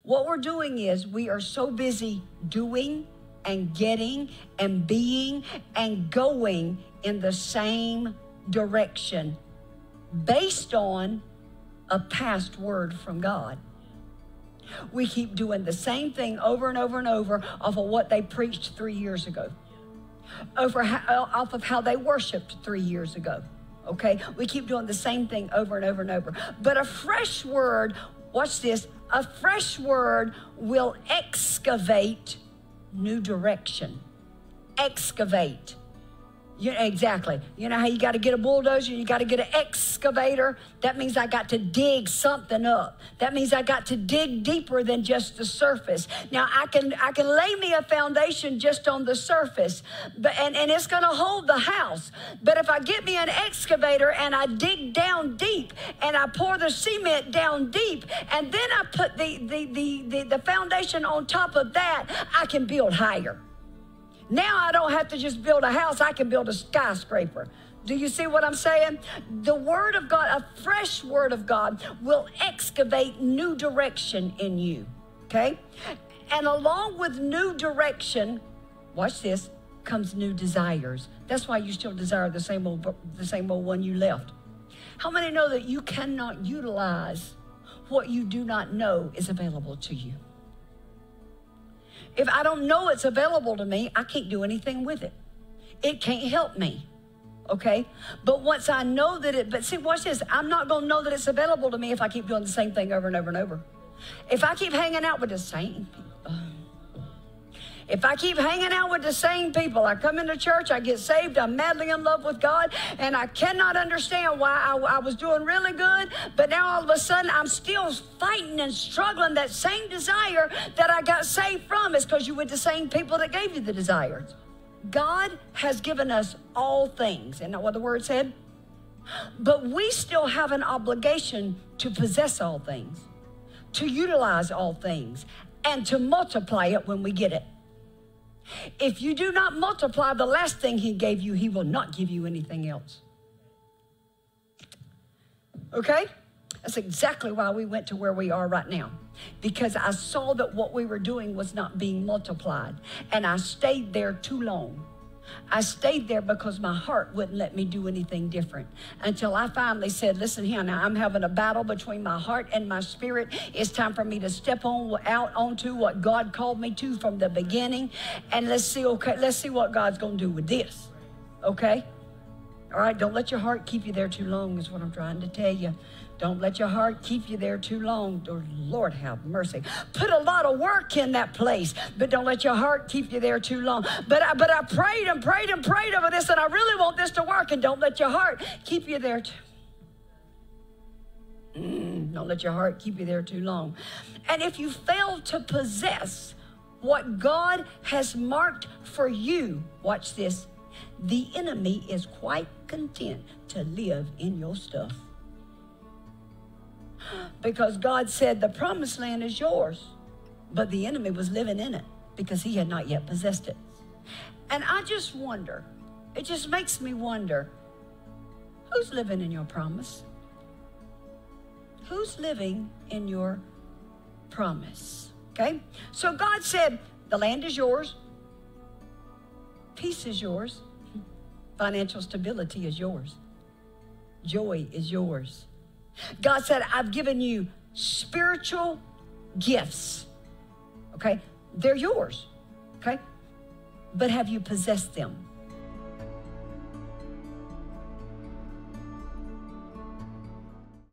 What we're doing is we are so busy doing and getting and being and going in the same direction based on a past word from God. We keep doing the same thing over and over and over off of what they preached 3 years ago, off of how they worshiped 3 years ago, okay? We keep doing the same thing over and over and over. But a fresh word, watch this, a fresh word will excavate new direction. Excavate. Exactly. You know how you got to get a bulldozer, you got to get an excavator? That means I got to dig something up. That means I got to dig deeper than just the surface. Now I can lay me a foundation just on the surface, and it's going to hold the house. But if I get me an excavator and I dig down deep and I pour the cement down deep and then I put the foundation on top of that, I can build higher. Now I don't have to just build a house, I can build a skyscraper. Do you see what I'm saying? The word of God, a fresh word of God, will excavate new direction in you, okay? And along with new direction, watch this, comes new desires. That's why you still desire the same old one you left. How many know that you cannot utilize what you do not know is available to you? If I don't know it's available to me, I can't do anything with it. It can't help me, okay? But once I know that but see, watch this. I'm not going to know that it's available to me if I keep doing the same thing over and over and over. If I keep hanging out with the same people. If I keep hanging out with the same people, I come into church, I get saved, I'm madly in love with God, and I cannot understand why I was doing really good, but now all of a sudden I'm still fighting and struggling. That same desire that I got saved from is because you were the same people that gave you the desires. God has given us all things. Isn't that what the word said? But we still have an obligation to possess all things, to utilize all things, and to multiply it when we get it. If you do not multiply the last thing he gave you, he will not give you anything else. Okay? That's exactly why we went to where we are right now. Because I saw that what we were doing was not being multiplied. And I stayed there too long. I stayed there because my heart wouldn't let me do anything different until I finally said, listen here, now I'm having a battle between my heart and my spirit. It's time for me to step out onto what God called me to from the beginning. And let's see what God's going to do with this. Okay? All right, don't let your heart keep you there too long is what I'm trying to tell you. Don't let your heart keep you there too long. Oh, Lord have mercy. Put a lot of work in that place, but don't let your heart keep you there too long. But I prayed and prayed and prayed over this, and I really want this to work, and don't let your heart keep you there don't let your heart keep you there too long. And if you fail to possess what God has marked for you, watch this, the enemy is quite content to live in your stuff. Because God said the promised land is yours, but the enemy was living in it because he had not yet possessed it. And I just wonder, it just makes me wonder, who's living in your promise? Who's living in your promise? Okay? So God said, the land is yours, peace is yours, financial stability is yours, joy is yours. God said, I've given you spiritual gifts, okay? They're yours, okay? But have you possessed them?